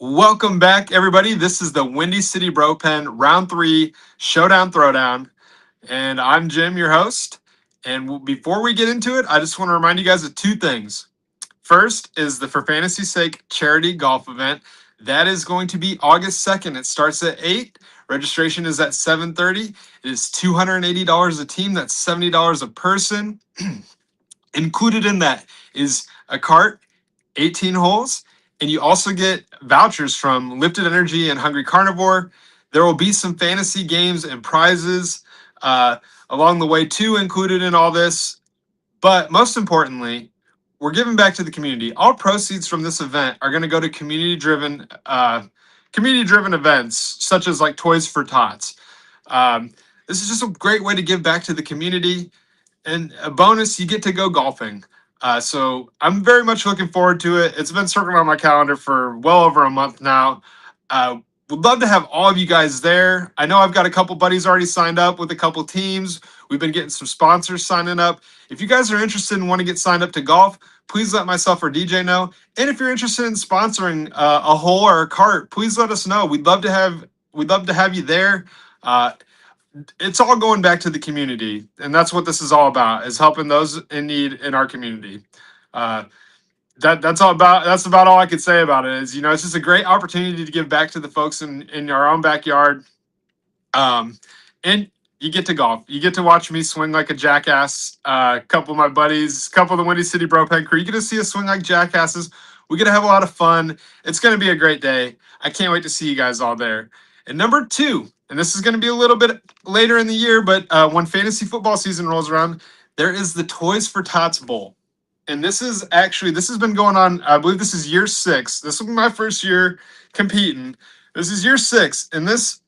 Welcome back, everybody. This is the Windy City Bro Pen Round 3 Showdown Throwdown. And I'm Jim, your host. And before we get into it, I just want to remind you guys of two things. First is the For Fantasy's Sake charity golf event. That is going to be August 2nd. It starts at 8. Registration is at 7:30. It is $280 a team. That's $70 a person. Included in that is a cart, 18 holes, and you also get vouchers from Lifted Energy and Hungry Carnivore. There will be some fantasy games and prizes along the way too, included in all this. But most importantly, we're giving back to the community. All proceeds from this event are going to go to community-driven events such as like Toys for Tots. This is just a great way to give back to the community. And a bonus, you get to go golfing. So I'm very much looking forward to it. It's been circling on my calendar for well over a month now. Would love to have all of you guys there. I know I've got a couple buddies already signed up with a couple teams. We've been getting some sponsors signing up. If you guys are interested and want to get signed up to golf, please let myself or DJ know. And if you're interested in sponsoring a hole or a cart, please let us know. We'd love to have you there. It's all going back to the community, and that's what this is all about, is helping those in need in our community. uh, that's about all I could say about it. Is, it's just a great opportunity to give back to the folks in our own backyard. And you get to golf, you get to watch me swing like a jackass. A couple of my buddies, a couple of the Windy City Bro Pen crew, you get to see us swing like jackasses. We're gonna have a lot of fun. It's gonna be a great day. I can't wait to see you guys all there. And number two, and this is going to be a little bit later in the year, but when fantasy football season rolls around, there is the Toys for Tots Bowl. And this has been going on. I believe this is year 6. This will be my first year competing. This is year 6. And this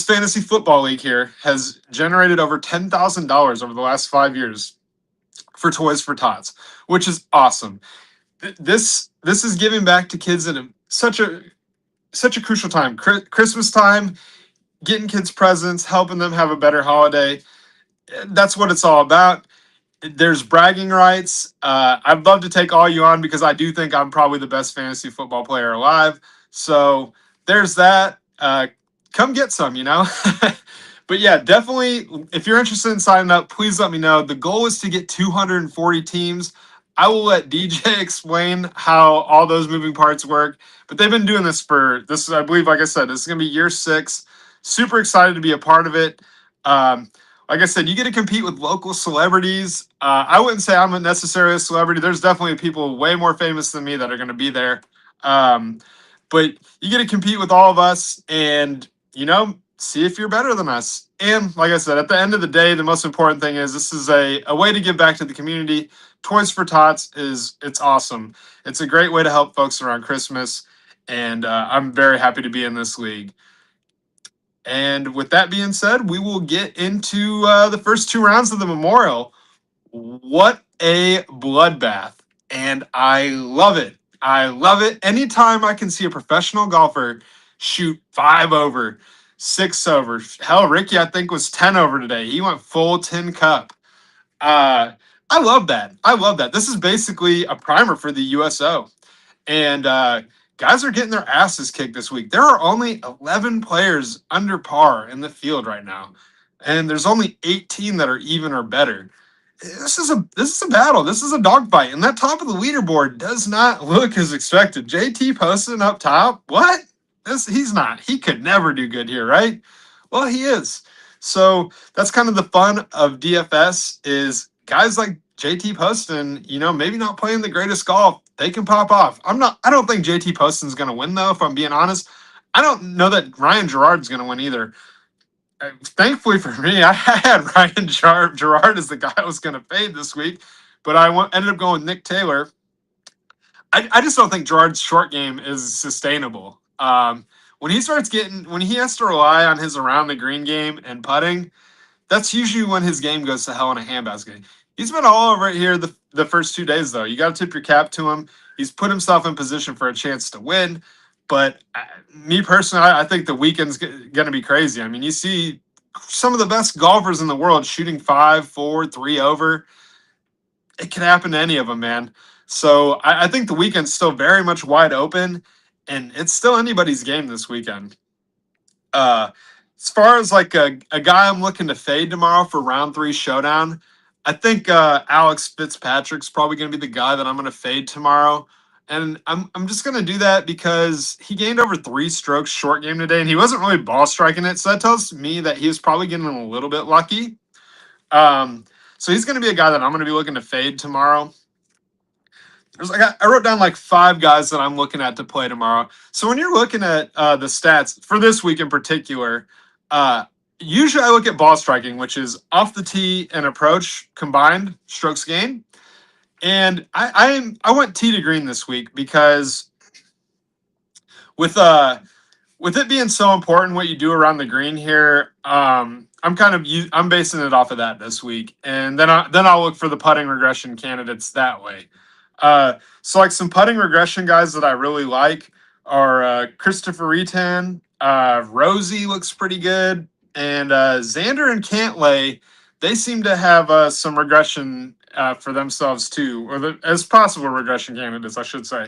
fantasy football league here has generated over $10,000 over the last 5 years for Toys for Tots, which is awesome. This is giving back to kids in such a crucial time. Christmas time, getting kids presents, helping them have a better holiday. That's what it's all about. There's bragging rights. I'd love to take all you on because I do think I'm probably the best fantasy football player alive. So there's that. Come get some. But yeah, definitely, if you're interested in signing up, please let me know. The goal is to get 240 teams. I will let DJ explain how all those moving parts work. But they've been doing this, I believe, like I said, this is going to be year 6. Super excited to be a part of it. Like I said, you get to compete with local celebrities. I wouldn't say I'm necessarily a celebrity. There's definitely people way more famous than me that are going to be there. But you get to compete with all of us and, see if you're better than us. And like I said, at the end of the day, the most important thing is this is a way to give back to the community. Toys for Tots it's awesome. It's a great way to help folks around Christmas. And I'm very happy to be in this league. And with that being said, we will get into the first 2 rounds of the Memorial. What a bloodbath. And I love it. I love it. Anytime I can see a professional golfer shoot 5 over, 6 over. Hell, Ricky, I think, was 10 over today. He went full 10 cup. I love that. I love that. This is basically a primer for the USO. And guys are getting their asses kicked this week. There are only 11 players under par in the field right now, and there's only 18 that are even or better. This is a battle. This is a dogfight, and that top of the leaderboard does not look as expected. JT Poston up top. What? He's not. He could never do good here, right? Well, he is. So that's kind of the fun of DFS is guys like JT Poston, maybe not playing the greatest golf. They can pop off. I don't think JT Poston's going to win, though, if I'm being honest. I don't know that Ryan Gerard's going to win either. Thankfully for me, I had Ryan Gerard as the guy I was going to fade this week, but I ended up going with Nick Taylor. I just don't think Gerard's short game is sustainable. When he has to rely on his around the green game and putting, that's usually when his game goes to hell in a handbasket. He's been all over it here the first 2 days, though. You got to tip your cap to him. He's put himself in position for a chance to win. But me personally, I think the weekend's going to be crazy. I mean, you see some of the best golfers in the world shooting 5, 4, 3 over. It can happen to any of them, man. So I think the weekend's still very much wide open. and it's still anybody's game this weekend. Uh, as far as like a guy I'm looking to fade tomorrow for round 3 showdown, I think Alex Fitzpatrick's probably going to be the guy that I'm going to fade tomorrow. And I'm just going to do that because he gained over 3 strokes short game today, and he wasn't really ball striking it. So that tells me that he was probably getting a little bit lucky. So he's going to be a guy that I'm going to be looking to fade tomorrow. I wrote down like 5 guys that I'm looking at to play tomorrow. So when you're looking at the stats for this week in particular, usually I look at ball striking, which is off the tee and approach combined strokes gained. And I went tee to green this week because with it being so important what you do around the green here, I'm basing it off of that this week, and then I'll look for the putting regression candidates that way. So like some putting regression guys that I really like are Christopher Retan, Rosie looks pretty good, and Xander and Cantlay. They seem to have some regression for themselves too, or as possible regression candidates, I should say.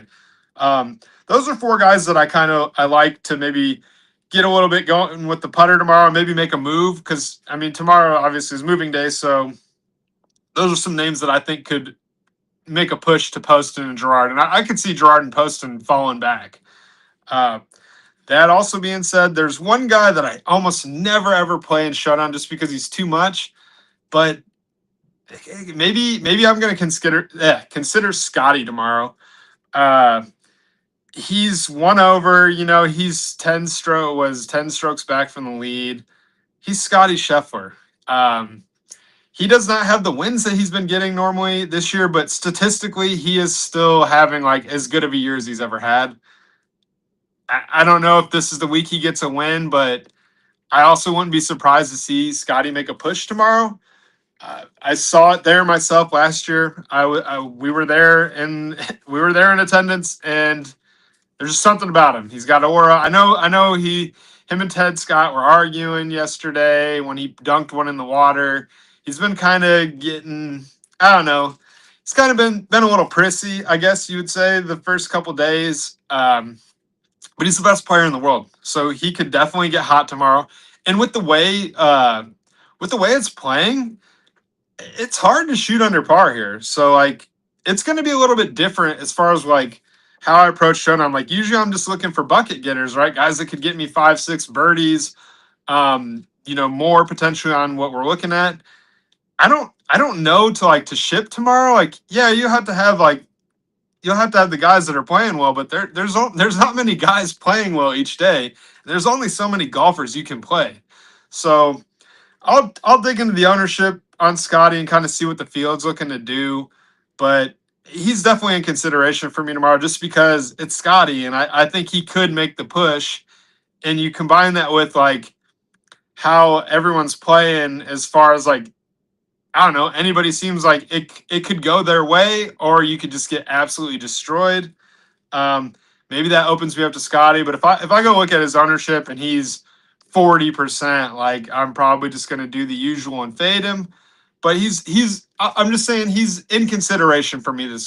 Those are 4 guys that I like to maybe get a little bit going with the putter tomorrow, maybe make a move, because I mean tomorrow obviously is moving day, so those are some names that I think could make a push to Poston and Gerard, and I could see Gerard and Poston falling back. That also being said, there's one guy that I almost never ever play in Showdown just because he's too much, but maybe I'm going to consider Scotty tomorrow. He's 1 over, he's 10 strokes back from the lead. He's Scotty Scheffler. He does not have the wins that he's been getting normally this year, but statistically, he is still having like as good of a year as he's ever had. I don't know if this is the week he gets a win, but I also wouldn't be surprised to see Scotty make a push tomorrow. I saw it there myself last year. We were there in attendance, and there's just something about him. He's got aura. I know him and Ted Scott were arguing yesterday when he dunked one in the water. He's been kind of getting, I don't know. He's kind of been a little prissy, I guess you would say, the first couple days. But he's the best player in the world, so he could definitely get hot tomorrow. And with the way it's playing, it's hard to shoot under par here. So like, it's going to be a little bit different as far as like how I approach Showdown. Like usually I'm just looking for bucket getters, right? Guys that could get me 5-6 birdies. More potentially on what we're looking at. I don't know to ship tomorrow. Like, yeah, you'll have to have the guys that are playing well, but there's not many guys playing well each day. There's only so many golfers you can play. So I'll dig into the ownership on Scotty and kind of see what the field's looking to do. But he's definitely in consideration for me tomorrow just because it's Scotty, and I think he could make the push. And you combine that with like how everyone's playing as far as like, I don't know, anybody seems like it could go their way, or you could just get absolutely destroyed. Maybe that opens me up to Scotty, but if I go look at his ownership and he's 40%, like I'm probably just going to do the usual and fade him. But I'm just saying he's in consideration for me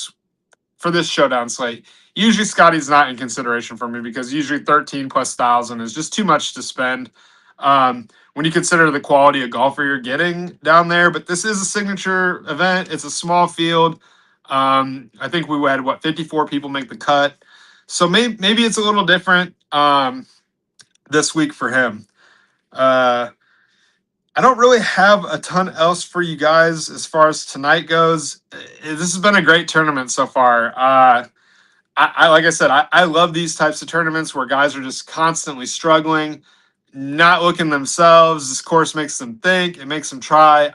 for this Showdown slate. Usually Scotty's not in consideration for me because usually 13,000+ is just too much to spend. When you consider the quality of golfer you're getting down there, but this is a signature event. It's a small field. I think we had 54 people make the cut. So maybe it's a little different this week for him. I don't really have a ton else for you guys as far as tonight goes. This has been a great tournament so far. Like I said, I love these types of tournaments where guys are just constantly struggling, not looking themselves. This course makes them think. It makes them try.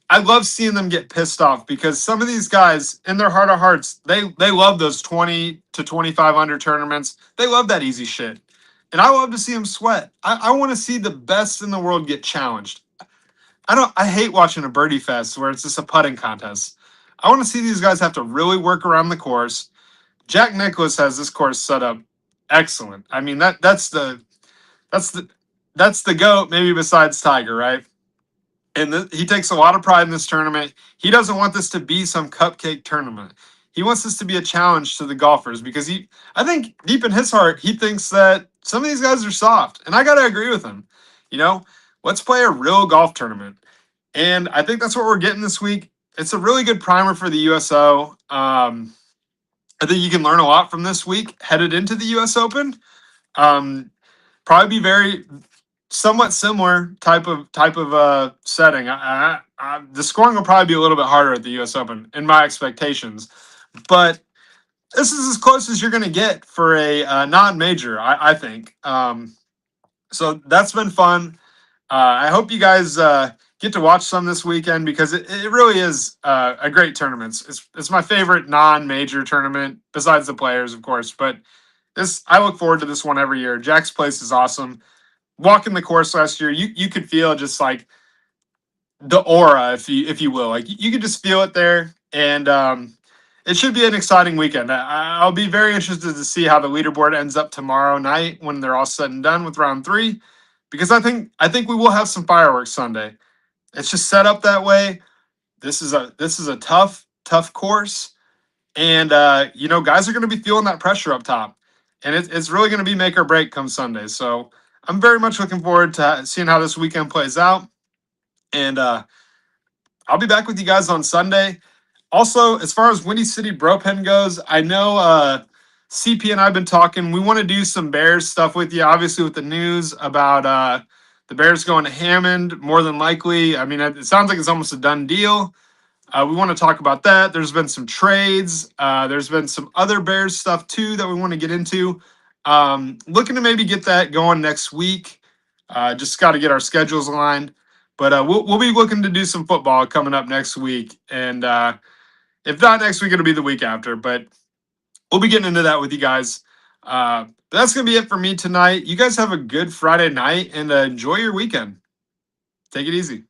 I love seeing them get pissed off because some of these guys, in their heart of hearts, they love those 20 to 25 under tournaments. They love that easy shit. And I love to see them sweat. I want to see the best in the world get challenged. I hate watching a birdie fest where it's just a putting contest. I want to see these guys have to really work around the course. Jack Nicklaus has this course set up excellent. I mean, that's the GOAT, maybe besides Tiger, right? And he takes a lot of pride in this tournament. He doesn't want this to be some cupcake tournament. He wants this to be a challenge to the golfers because I think deep in his heart, he thinks that some of these guys are soft. And I got to agree with him. You know, let's play a real golf tournament. And I think that's what we're getting this week. It's a really good primer for the USO. I think you can learn a lot from this week headed into the US Open. Probably be very somewhat similar type of setting. The scoring will probably be a little bit harder at the US Open in my expectations, but this is as close as you're going to get for a non-major, I think. So that's been fun. I hope you guys get to watch some this weekend because it really is a great tournament. It's my favorite non-major tournament besides the Players, of course. But I look forward to this one every year. Jack's Place is awesome. Walking the course last year, you could feel just like the aura, if you will, like you could just feel it there, and it should be an exciting weekend. I'll be very interested to see how the leaderboard ends up tomorrow night when they're all said and done with round 3, because I think we will have some fireworks Sunday. It's just set up that way. This is a tough course, and guys are going to be feeling that pressure up top, and it's really going to be make or break come Sunday. So I'm very much looking forward to seeing how this weekend plays out, and I'll be back with you guys on Sunday. Also, as far as Windy City Bro Pen goes, I know CP and I have been talking. We want to do some Bears stuff with you, obviously with the news about the Bears going to Hammond, more than likely. I mean, it sounds like it's almost a done deal. We want to talk about that. There's been some trades. There's been some other Bears stuff, too, that we want to get into. Looking to maybe get that going next week. Just got to get our schedules aligned. But we'll be looking to do some football coming up next week. And if not next week, it'll be the week after. But we'll be getting into that with you guys. But that's going to be it for me tonight. You guys have a good Friday night and enjoy your weekend. Take it easy.